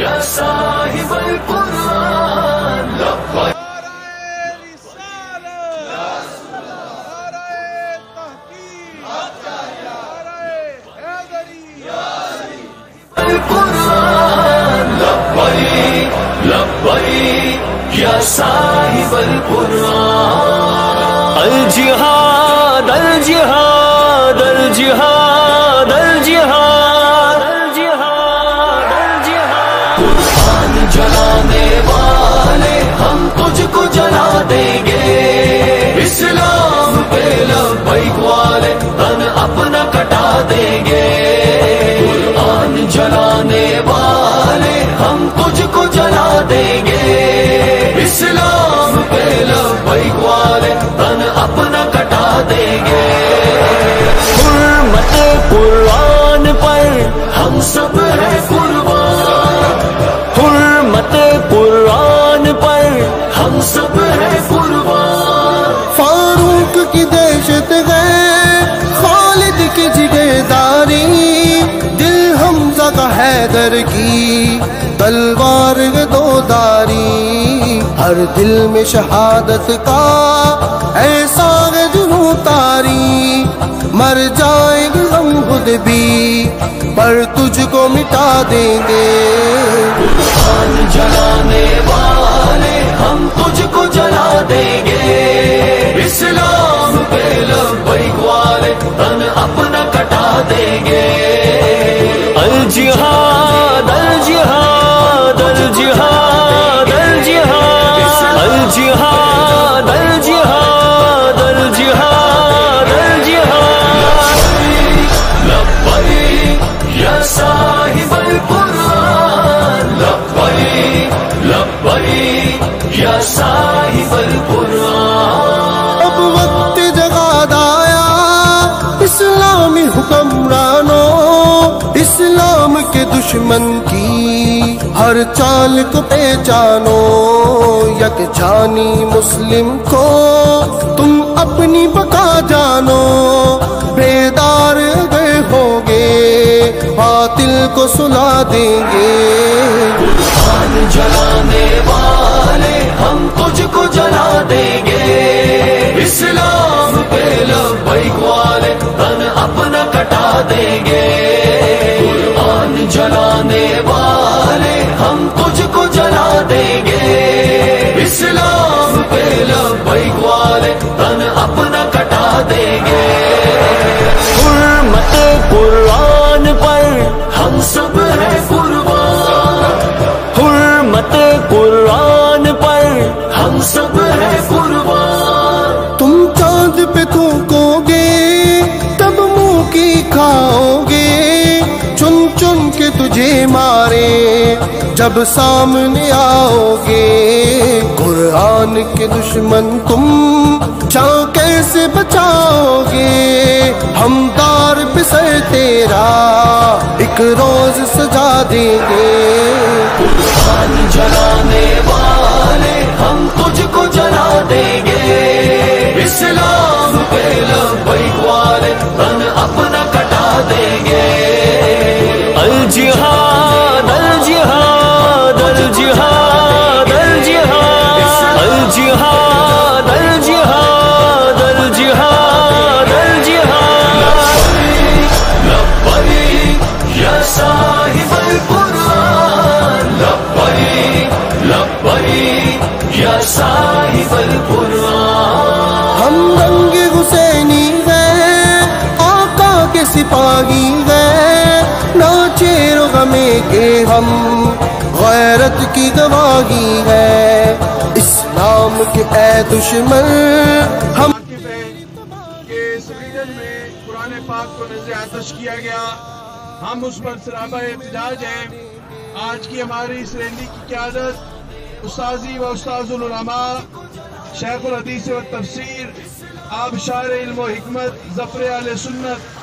یا صاحب القرآن لبیک القرآن لبیک لبیک یا صاحب القرآن الجہاد الجہاد الجہاد الجہاد الجہاد الجہاد قرآن جلانے والے ہم تجھ کو جلا دیں گے اسلام پہ لبیک والے تن اپنا کٹا دیں گے قرآن جلانے والے ہم تجھ کو جلا دیں گے اسلام پہ لبیک والے تن اپنا کٹا دیں گے حرمت قرآن پر ہم سب ہیں قربان حرمت قرآن پر ہم سب ہیں قربان فاروق کی دہشت ہے خالد کی جگرداری دل حمزہ کا حیدر کی تلوار دو داری ہر دل میں شہادت کا ایسا جنوں تاری مر جائیں گے ہم خود بھی پر تجھ کو مٹا دیں گے قرآن جلانے والے ہم تجھ کو جلا دیں گے اسلام پہ لبیک والے تن اپنا کٹا دیں گے الجہاد الجہاد الجہاد الجہاد الجہاد الجہاد الجہاد الجہاد لبیک یا صاحب القرآن لبیک لبیک یا صاحب القرآن اب وقت جگاد آیا اسلامی حکمرانوں اسلام کے دشمن کی ہر چال کو پہچانو یک جانی مسلم کو تم اپنی بقا جانو بیدار گئے ہوگے باطل کو سلا دیں گے قرآن جلانے والے ہم تجھ کو جلا دیں گے اسلام پہ لبیک والے تن اپنا کٹا دیں گے قرآن جلانے والے ہم تجھ کو جلا دیں گے اسلام پہ لبیک والے تن اپنا کٹا دیں گے حرمت قرآن پر ہم سب ہیں قربان حرمت قرآن پر ہم سب ہیں قربان تم چاند پہ تھوکو گے تب منہ کی کھاؤ گے چن چن کے تجھے مارے جب سامنے آؤ گے قرآن کے دشمن تم جان کیسے بچاؤ گے ہم دار پہ سر تیرا ایک روز سجا دیں گے قرآن جلانے والے ہم تجھ کو جلا دیں گے اسلام پہ لبیک والے تن اپنا کٹا دیں گے الجہاد الجہاد الجہاد الجہاد الجہاد الجہاد الجہاد الجہاد لبیک یا صاحب القرآن لبیک لبیک یا صاحب القرآن ہم رنگ حسینی ہیں آقا کے سپاہی ہیں ناچیر غمے کے ہم غیرت کی گواہی ہے اسلام کے اے دشمن ہم کہ سویڈن میں قرآن پاک کو نذر آتش کیا گیا ہم اس پر سرابہ احتجاج ہیں آج کی ہماری اس ریلی کی قیادت استاذی و استاذ العلماء شیخ الحدیث و تفسیر آبشار علم و حکمت ظفر اہل سنت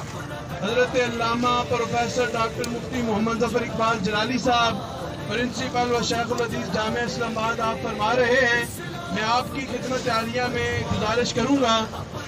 حضرت علامہ پروفیسر ڈاکٹر مفتی محمد ظفر اقبال جلالی صاحب پرنسپل و شیخ الحدیث جامعہ اسلام آباد آپ فرما رہے ہیں میں آپ کی خدمت عالیہ میں گزارش کروں گا